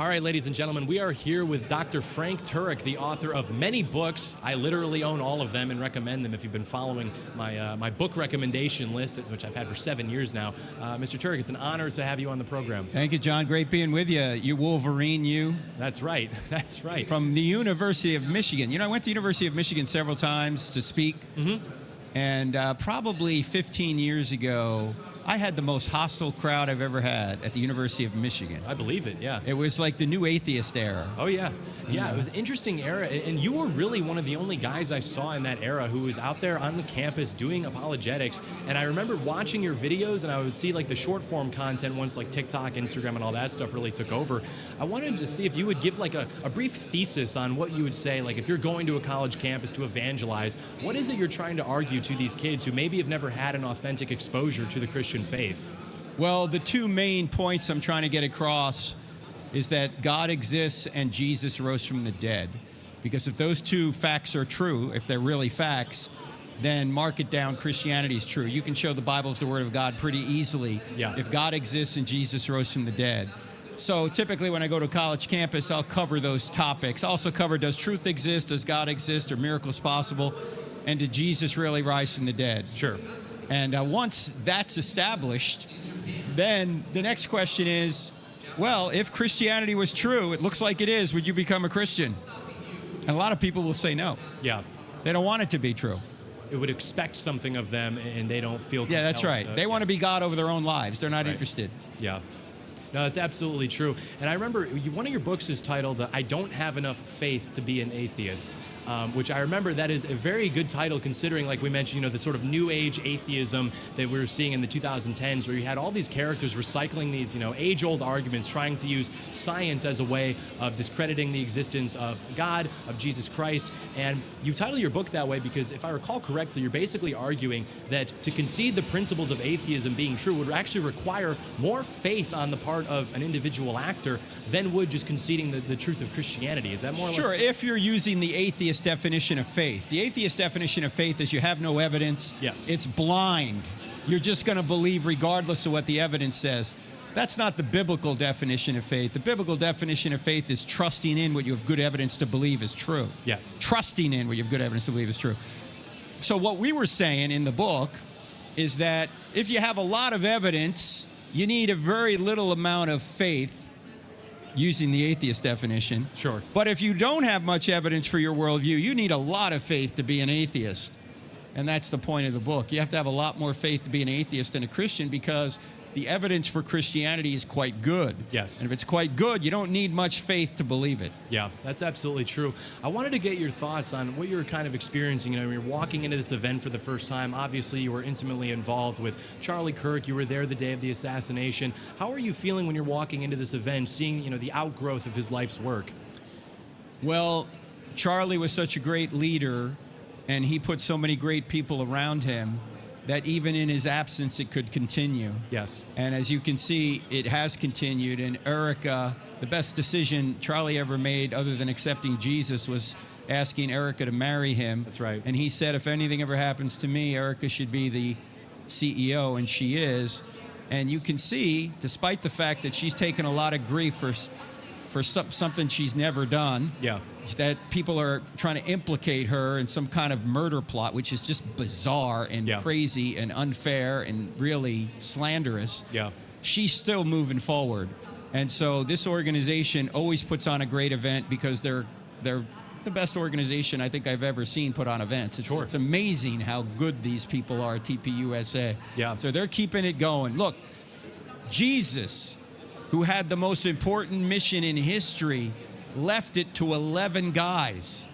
All right, ladies and gentlemen, we are here with Dr. Frank Turek, the author of many books. I literally own all of them and recommend them if you've been following my book recommendation list, which I've had for 7 years now. Mr. Turek, it's an honor to have you on the program. Thank you, John. Great being with you. You Wolverine, you. That's right. That's right. From the University of Michigan. You know, I went to the University of Michigan several times to speak. Mm-hmm. And probably 15 years ago, I had the most hostile crowd I've ever had at the University of Michigan. I believe it, yeah. It was like the new atheist era. Oh, yeah. Yeah, it was an interesting era. And you were really one of the only guys I saw in that era who was out there on the campus doing apologetics. And I remember watching your videos, and I would see like the short form content once like TikTok, Instagram, and all that stuff really took over. I wanted to see if you would give like a brief thesis on what you would say, like if you're going to a college campus to evangelize, what is it you're trying to argue to these kids who maybe have never had an authentic exposure to the Christian faith? Well, the two main points I'm trying to get across is that God exists and Jesus rose from the dead. Because if those two facts are true, if they're really facts, then mark it down, Christianity is true. You can show the Bible is the Word of God pretty easily if God exists and Jesus rose from the dead. So typically when I go to a college campus, I'll cover those topics. I'll also cover, does truth exist, does God exist, are miracles possible, and did Jesus really rise from the dead? Sure. And once that's established, then the next question is, well, if Christianity was true, it looks like it is, would you become a Christian? And a lot of people will say no. Yeah. They don't want it to be true. It would expect something of them, and they don't feel compelled. Yeah, that's right. They want to be God over their own lives. They're not interested. Yeah. No, that's absolutely true. And I remember one of your books is titled, I Don't Have Enough Faith to Be an Atheist, which I remember that is a very good title considering, like we mentioned, the sort of new age atheism that we were seeing in the 2010s where you had all these characters recycling these, age-old arguments, trying to use science as a way of discrediting the existence of God, of Jesus Christ. And you title your book that way because if I recall correctly, you're basically arguing that to concede the principles of atheism being true would actually require more faith on the part of an individual actor than would just conceding the truth of Christianity. Is that more or less? Sure, if you're using the atheist definition of faith. The atheist definition of faith is you have no evidence. Yes. It's blind. You're just going to believe regardless of what the evidence says. That's not the biblical definition of faith. The biblical definition of faith is trusting in what you have good evidence to believe is true. Yes. Trusting in what you have good evidence to believe is true. So what we were saying in the book is that if you have a lot of evidence, you need a very little amount of faith, using the atheist definition. Sure. But if you don't have much evidence for your worldview, you need a lot of faith to be an atheist. And that's the point of the book. You have to have a lot more faith to be an atheist than a Christian because the evidence for Christianity is quite good. Yes. And if it's quite good, you don't need much faith to believe it. Yeah, that's absolutely true. I wanted to get your thoughts on what you're kind of experiencing. When you're walking into this event for the first time. Obviously, you were intimately involved with Charlie Kirk. You were there the day of the assassination. How are you feeling when you're walking into this event, seeing the outgrowth of his life's work? Well, Charlie was such a great leader, and he put so many great people around him that even in his absence, it could continue. Yes. And as you can see, it has continued. And Erica, the best decision Charlie ever made other than accepting Jesus was asking Erica to marry him. That's right. And he said, if anything ever happens to me, Erica should be the CEO, and she is. And you can see, despite the fact that she's taken a lot of grief for something she's never done, that people are trying to implicate her in some kind of murder plot, which is just bizarre and crazy and unfair and really slanderous. Yeah. She's still moving forward. And so this organization always puts on a great event because they're the best organization I think I've ever seen put on events. It's amazing how good these people are at tpusa. Yeah. So they're keeping it going. Look, Jesus, who had the most important mission in history, left it to 11 guys.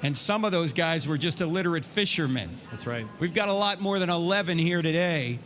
And some of those guys were just illiterate fishermen. That's right. We've got a lot more than 11 here today.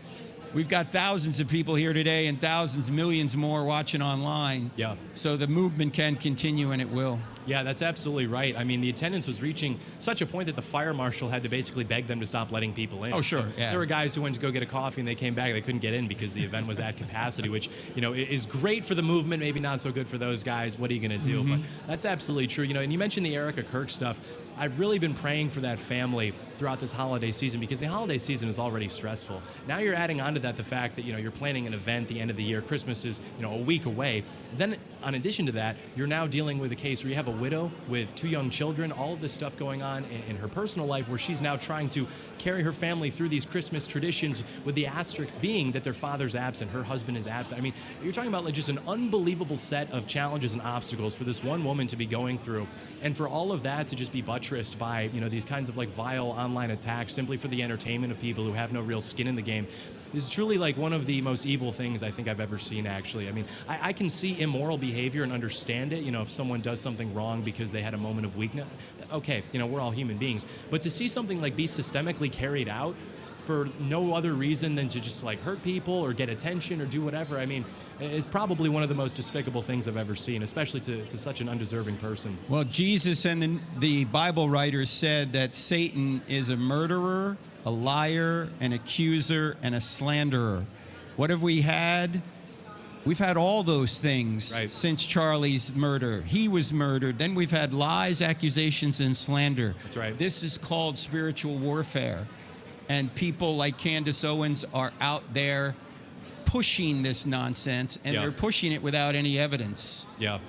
We've got thousands of people here today and thousands, millions more watching online. Yeah. So the movement can continue, and it will. Yeah, that's absolutely right. I mean, the attendance was reaching such a point that the fire marshal had to basically beg them to stop letting people in. Oh, sure. So Yeah. there were guys who went to go get a coffee and they came back, they couldn't get in because the event was at capacity, which, is great for the movement, maybe not so good for those guys. What are you going to do? But that's absolutely true. And you mentioned the Erica Kirk stuff. I've really been praying for that family throughout this holiday season because the holiday season is already stressful. Now you're adding on to that the fact that, you're planning an event the end of the year. Christmas is, a week away. Then, in addition to that, you're now dealing with a case where you have a widow with 2 young children, all of this stuff going on in her personal life where she's now trying to carry her family through these Christmas traditions with the asterisk being that their father's absent, her husband is absent. I mean, you're talking about like just an unbelievable set of challenges and obstacles for this one woman to be going through. And for all of that to just be buttressed by, these kinds of like vile online attacks simply for the entertainment of people who have no real skin in the game is truly like one of the most evil things I think I've ever seen, actually. I mean, I can see immoral behavior and understand it, if someone does something wrong because they had a moment of weakness. Okay, we're all human beings. But to see something like be systemically carried out for no other reason than to just like hurt people or get attention or do whatever, I mean, it's probably one of the most despicable things I've ever seen, especially to such an undeserving person. Well, Jesus and the Bible writers said that Satan is a murderer, a liar, an accuser, and a slanderer. What have we had? We've had all those things since Charlie's murder. He was murdered. Then we've had lies, accusations, and slander. That's right. This is called spiritual warfare. And people like Candace Owens are out there pushing this nonsense, and they're pushing it without any evidence. Yeah.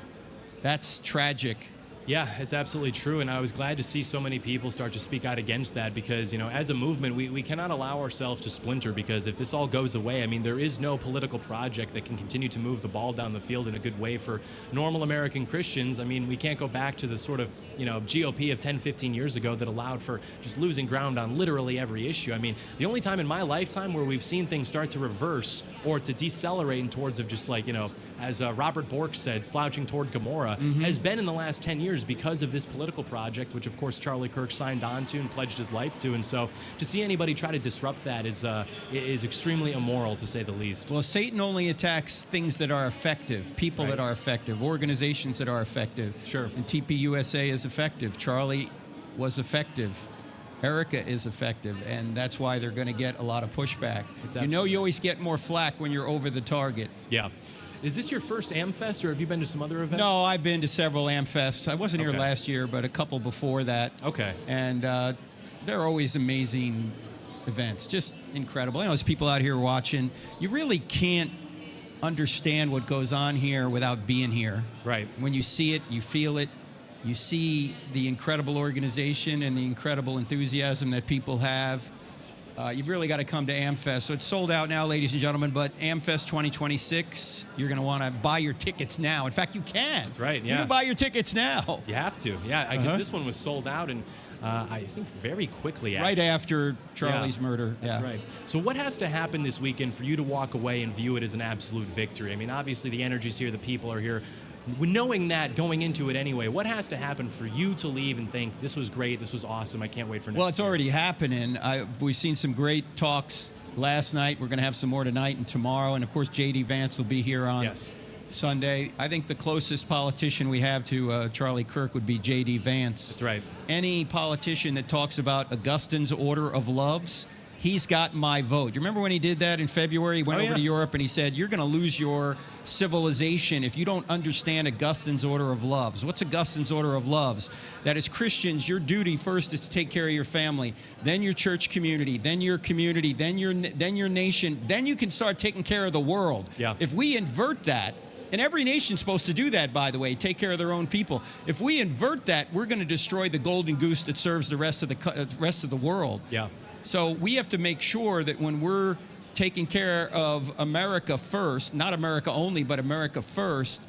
That's tragic. Yeah, it's absolutely true, and I was glad to see so many people start to speak out against that because, as a movement, we cannot allow ourselves to splinter because if this all goes away, I mean, there is no political project that can continue to move the ball down the field in a good way for normal American Christians. I mean, we can't go back to the sort of, GOP of 10, 15 years ago that allowed for just losing ground on literally every issue. I mean, the only time in my lifetime where we've seen things start to reverse or to decelerate in towards of just like, as Robert Bork said, slouching toward Gomorrah, has been in the last 10 years because of this political project, which of course Charlie Kirk signed on to and pledged his life to. And so to see anybody try to disrupt that is extremely immoral, to say the least. Well, Satan only attacks things that are effective, people that are effective, organizations that are effective. Sure. And tpusa is effective. Charlie was effective. Erica is effective, and that's why they're going to get a lot of pushback. You always get more flack when you're over the target. Yeah. Is this your first AMFEST, or have you been to some other events? No, I've been to several AMFESts. I wasn't here last year, but a couple before that. Okay. And they're always amazing events, just incredible. There's people out here watching. You really can't understand what goes on here without being here. Right. When you see it, you feel it. You see the incredible organization and the incredible enthusiasm that people have. You've really got to come to AMFEST. So it's sold out now, ladies and gentlemen, but AMFEST 2026, you're going to want to buy your tickets now. In fact, you can. That's right, yeah. You can buy your tickets now. You have to, yeah. I guess this one was sold out, and I think very quickly after. Right after Charlie's murder. That's right. So what has to happen this weekend for you to walk away and view it as an absolute victory? I mean, obviously the energy's here, the people are here. Knowing that going into it anyway, what has to happen for you to leave and think, this was great, this was awesome, I can't wait for next Well, it's year? already happening. We've seen some great talks last night. We're going to have some more tonight and tomorrow. And, of course, J.D. Vance will be here on Sunday. I think the closest politician we have to Charlie Kirk would be J.D. Vance. That's right. Any politician that talks about Augustine's order of loves, he's got my vote. You remember when he did that in February? He went over to Europe and he said, you're going to lose your civilization if you don't understand Augustine's order of loves. What's Augustine's order of loves? That as Christians, your duty first is to take care of your family, then your church community, then your community, then your nation, then you can start taking care of the world. Yeah. If we invert that, and every nation's supposed to do that, by the way, take care of their own people. If we invert that, we're going to destroy the golden goose that serves the rest of the world. Yeah. So we have to make sure that when we're taking care of America first, not America only, but America first,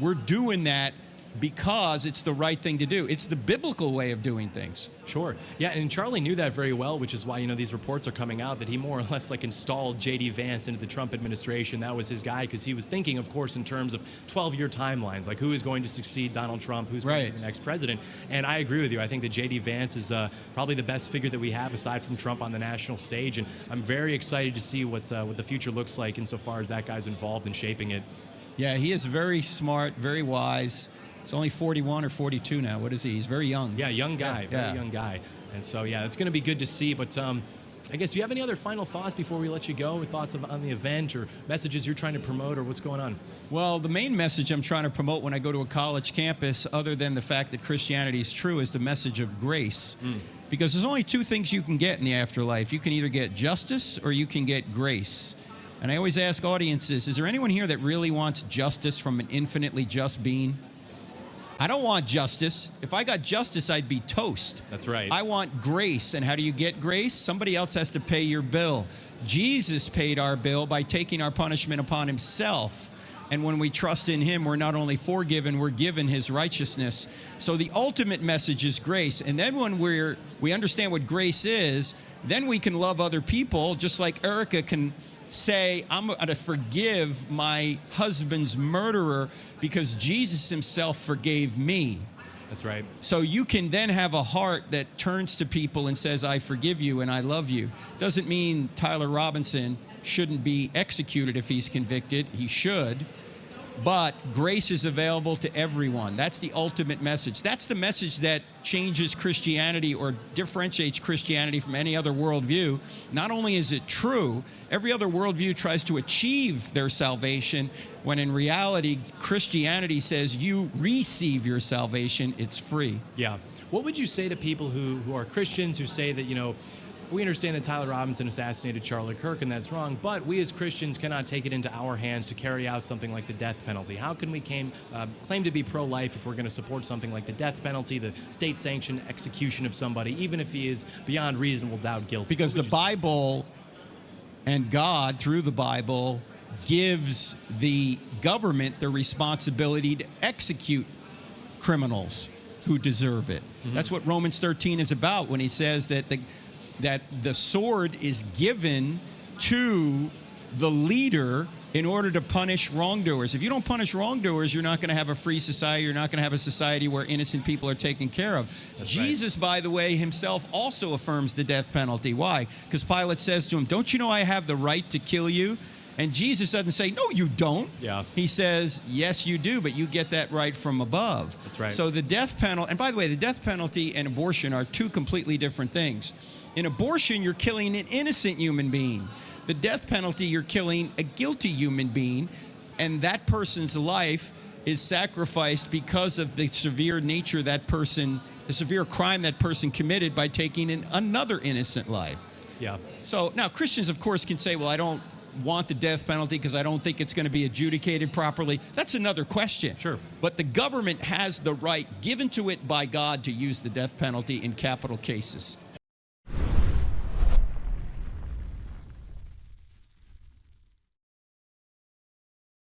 we're doing that because it's the right thing to do. It's the biblical way of doing things. Sure. Yeah, and Charlie knew that very well, which is why, these reports are coming out that he more or less like installed J.D. Vance into the Trump administration. That was his guy because he was thinking, of course, in terms of 12-year timelines, like who is going to succeed Donald Trump, who's going to be the next president. And I agree with you. I think that J.D. Vance is probably the best figure that we have aside from Trump on the national stage. And I'm very excited to see what the future looks like insofar as that guy's involved in shaping it. Yeah, he is very smart, very wise. He's only 41 or 42 now. What is he? He's very young. Yeah, young guy, Yeah. very young guy. And so, yeah, it's going to be good to see. But I guess, do you have any other final thoughts before we let you go? Thoughts on the event or messages you're trying to promote or what's going on? Well, the main message I'm trying to promote when I go to a college campus, other than the fact that Christianity is true, is the message of grace. Because there's only two things you can get in the afterlife. You can either get justice or you can get grace. And I always ask audiences, is there anyone here that really wants justice from an infinitely just being? I don't want justice. If I got justice, I'd be toast. That's right. I want grace. And how do you get grace? Somebody else has to pay your bill. Jesus paid our bill by taking our punishment upon himself. And when we trust in him, we're not only forgiven, we're given his righteousness. So the ultimate message is grace. And then when we understand what grace is, then we can love other people, just like Erica can say, I'm going to forgive my husband's murderer because Jesus himself forgave me. That's right. So you can then have a heart that turns to people and says, I forgive you and I love you. Doesn't mean Tyler Robinson shouldn't be executed if he's convicted. He should. But grace is available to everyone. That's the ultimate message. That's the message that changes Christianity or differentiates Christianity from any other worldview. Not only is it true, every other worldview tries to achieve their salvation, when in reality, Christianity says you receive your salvation, it's free. Yeah. What would you say to people who are Christians who say that, we understand that Tyler Robinson assassinated Charlie Kirk, and that's wrong, but we as Christians cannot take it into our hands to carry out something like the death penalty. How can we claim to be pro-life if we're going to support something like the death penalty, the state-sanctioned execution of somebody, even if he is beyond reasonable doubt guilty? Because the Bible and God, through the Bible, gives the government the responsibility to execute criminals who deserve it. That's what Romans 13 is about when he says that the sword is given to the leader in order to punish wrongdoers. If you don't punish wrongdoers, you're not going to have a free society. You're not going to have a society where innocent people are taken care of. That's Jesus, by the way, himself also affirms the death penalty. Why? Because Pilate says to him, don't you know I have the right to kill you? And Jesus doesn't say, no, you don't. Yeah. He says, yes, you do, but you get that right from above. That's right. So the death penalty, and by the way, the death penalty and abortion are two completely different things. In abortion, you're killing an innocent human being. The death penalty, you're killing a guilty human being, and that person's life is sacrificed because of the severe nature the severe crime that person committed by taking another innocent life. Yeah. So now Christians, of course, can say, well, I don't want the death penalty because I don't think it's going to be adjudicated properly. That's another question. Sure. But the government has the right given to it by God to use the death penalty in capital cases.